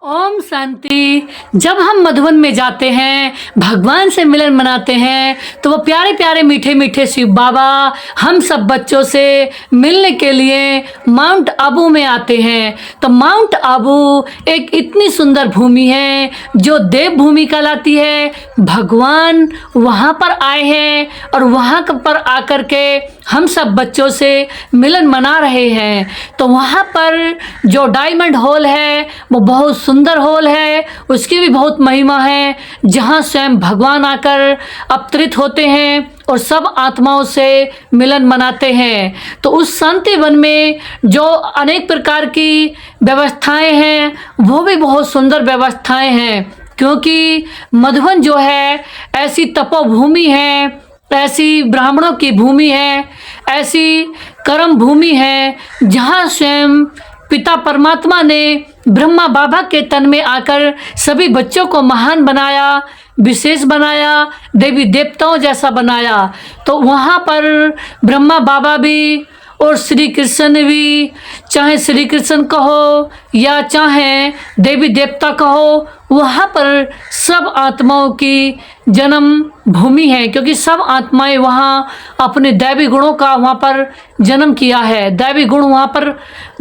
ओम शांति। जब हम मधुबन में जाते हैं, भगवान से मिलन मनाते हैं, तो वो प्यारे प्यारे मीठे मीठे शिव बाबा हम सब बच्चों से मिलने के लिए माउंट आबू में आते हैं। तो माउंट आबू एक इतनी सुंदर भूमि है जो देव भूमि कहलाती है। भगवान वहाँ पर आए हैं और वहाँ पर आकर के हम सब बच्चों से मिलन मना रहे हैं। तो वहाँ पर जो डायमंड हॉल है वो बहुत सुंदर हॉल है, उसकी भी बहुत महिमा है, जहाँ स्वयं भगवान आकर अवतरित होते हैं और सब आत्माओं से मिलन मनाते हैं। तो उस शांति वन में जो अनेक प्रकार की व्यवस्थाएं हैं वो भी बहुत सुंदर व्यवस्थाएं हैं, क्योंकि मधुबन जो है ऐसी तपोभूमि है, ऐसी ब्राह्मणों की भूमि है, ऐसी कर्म भूमि है, जहाँ स्वयं पिता परमात्मा ने ब्रह्मा बाबा के तन में आकर सभी बच्चों को महान बनाया, विशेष बनाया, देवी देवताओं जैसा बनाया। तो वहाँ पर ब्रह्मा बाबा भी और श्री कृष्ण भी, चाहे श्री कृष्ण कहो या चाहे देवी देवता कहो, वहाँ पर सब आत्माओं की जन्म भूमि है, क्योंकि सब आत्माएं वहाँ अपने दैवी गुणों का वहाँ पर जन्म किया है, दैवी गुण वहाँ पर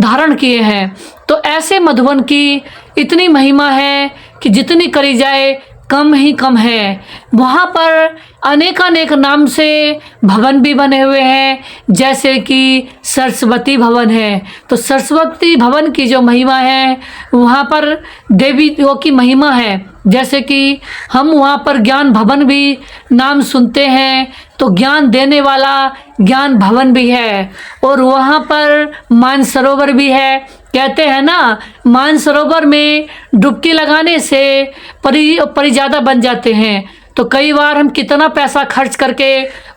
धारण किए हैं। तो ऐसे मधुबन की इतनी महिमा है कि जितनी करी जाए कम ही कम है। वहाँ पर अनेकानेक नाम से भवन भी बने हुए हैं, जैसे कि सरस्वती भवन है। तो सरस्वती भवन की जो महिमा है, वहाँ पर देवियों की महिमा है। जैसे कि हम वहाँ पर ज्ञान भवन भी नाम सुनते हैं, तो ज्ञान देने वाला ज्ञान भवन भी है। और वहाँ पर मानसरोवर भी है। कहते हैं ना, मानसरोवर में डुबकी लगाने से परी ज़्यादा बन जाते हैं। तो कई बार हम कितना पैसा खर्च करके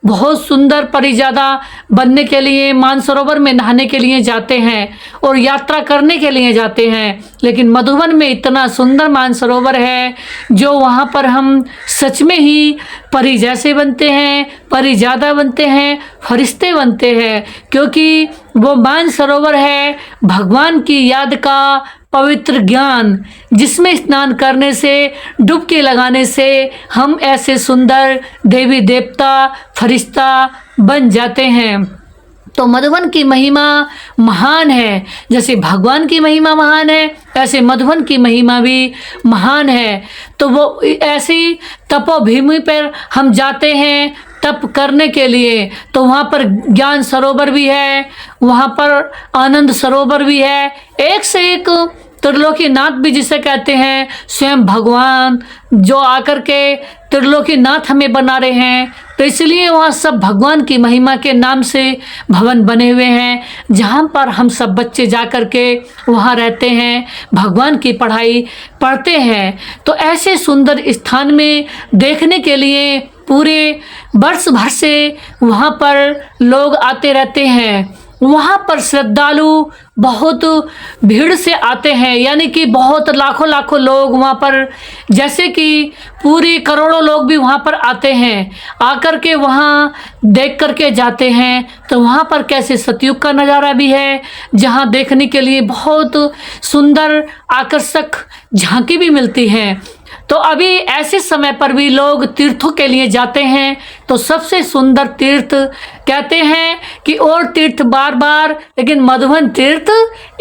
बहुत सुंदर परिजादा बनने के लिए मानसरोवर में नहाने के लिए जाते हैं और यात्रा करने के लिए जाते हैं, लेकिन मधुबन में इतना सुंदर मानसरोवर है जो वहाँ पर हम सच में ही परी जैसे बनते हैं, परिजादा बनते हैं, फरिश्ते बनते हैं, क्योंकि वो मानसरोवर है भगवान की याद का पवित्र ज्ञान, जिसमें स्नान करने से, डुबकी लगाने से हम ऐसे सुंदर देवी देवता फरिश्ता बन जाते हैं। तो मधुबन की महिमा महान है। जैसे भगवान की महिमा महान है, ऐसे मधुबन की महिमा भी महान है। तो वो ऐसी तपोभूमि पर हम जाते हैं तप करने के लिए। तो वहाँ पर ज्ञान सरोवर भी है, वहाँ पर आनंद सरोवर भी है, एक से एक त्रिलोकीनाथ भी जिसे कहते हैं, स्वयं भगवान जो आकर के त्रिलोकीनाथ हमें बना रहे हैं। तो इसलिए वहाँ सब भगवान की महिमा के नाम से भवन बने हुए हैं, जहाँ पर हम सब बच्चे जाकर के वहाँ रहते हैं, भगवान की पढ़ाई पढ़ते हैं। तो ऐसे सुंदर स्थान में देखने के लिए पूरे वर्ष भर से वहाँ पर लोग आते रहते हैं। वहाँ पर श्रद्धालु बहुत भीड़ से आते हैं, यानी कि बहुत लाखों लाखों लोग वहाँ पर, जैसे कि पूरी करोड़ों लोग भी वहाँ पर आते हैं, आकर के वहाँ देख करके जाते हैं। तो वहाँ पर कैसे सतयुग का नज़ारा भी है, जहाँ देखने के लिए बहुत सुंदर आकर्षक झांकी भी मिलती है। तो अभी ऐसे समय पर भी लोग तीर्थों के लिए जाते हैं। तो सबसे सुंदर तीर्थ कहते हैं कि और तीर्थ बार बार, लेकिन मधुबन तीर्थ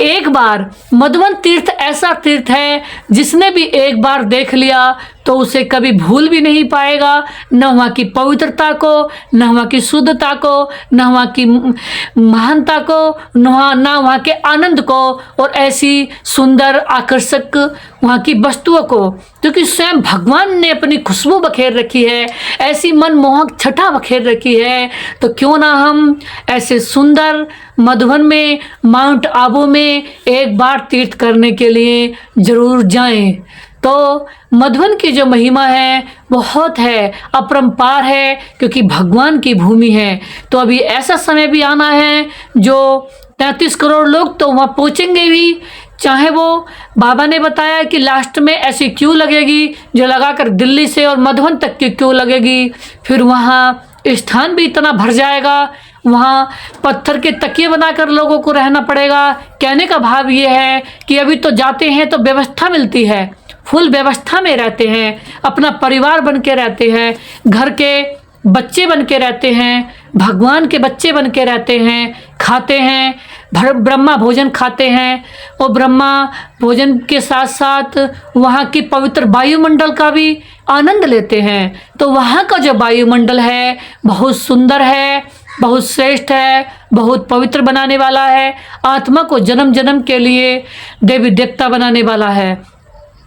एक बार। मधुबन तीर्थ ऐसा तीर्थ है जिसने भी एक बार देख लिया तो उसे कभी भूल भी नहीं पाएगा, न वहाँ की पवित्रता को, न वहाँ की शुद्धता को, न वहाँ की महानता को, न वहाँ के आनंद को, और ऐसी सुंदर आकर्षक वहाँ की वस्तुओं को, क्योंकि स्वयं भगवान ने अपनी खुशबू बखेर रखी है, ऐसी मनमोहक छटा बखेर रखी है। तो क्यों ना हम ऐसे सुंदर मधुबन में, माउंट आबू में एक बार तीर्थ करने के लिए जरूर जाएं। तो मधुबन की जो महिमा है बहुत है, अपरंपार है, क्योंकि भगवान की भूमि है। तो अभी ऐसा समय भी आना है जो 33 करोड़ लोग तो वहाँ पहुँचेंगे भी, चाहे वो बाबा ने बताया कि लास्ट में ऐसी क्यू लगेगी जो लगाकर दिल्ली से और मधुबन तक की क्यू लगेगी। फिर वहाँ स्थान भी इतना भर जाएगा वहाँ पत्थर के तकिए बनाकर लोगों को रहना पड़ेगा। कहने का भाव ये है कि अभी तो जाते हैं तो व्यवस्था मिलती है, फुल व्यवस्था में रहते हैं, अपना परिवार बन के रहते हैं, घर के बच्चे बन के रहते हैं, भगवान के बच्चे बन के रहते हैं, खाते हैं, ब्रह्मा भोजन खाते हैं और ब्रह्मा भोजन के साथ साथ वहाँ की पवित्र वायुमंडल का भी आनंद लेते हैं। तो वहाँ का जो वायुमंडल है बहुत सुंदर है, बहुत श्रेष्ठ है, बहुत पवित्र बनाने वाला है, आत्मा को जन्म जन्म के लिए देवी देवता बनाने वाला है।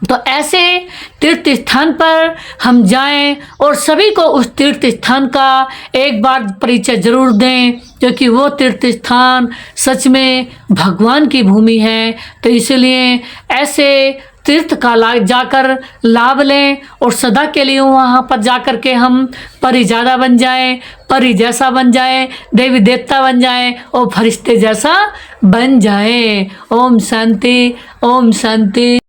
तो ऐसे तीर्थ स्थान पर हम जाएं और सभी को उस तीर्थ स्थान का एक बार परिचय जरूर दें, क्योंकि वो तीर्थ स्थान सच में भगवान की भूमि है। तो इसलिए ऐसे तीर्थ का जाकर लाभ लें और सदा के लिए वहाँ पर जाकर के हम परी ज़्यादा बन जाएं, परी जैसा बन जाएं, देवी देवता बन जाएं और फरिश्ते जैसा बन जाएं। ओम शांति, ओम शांति।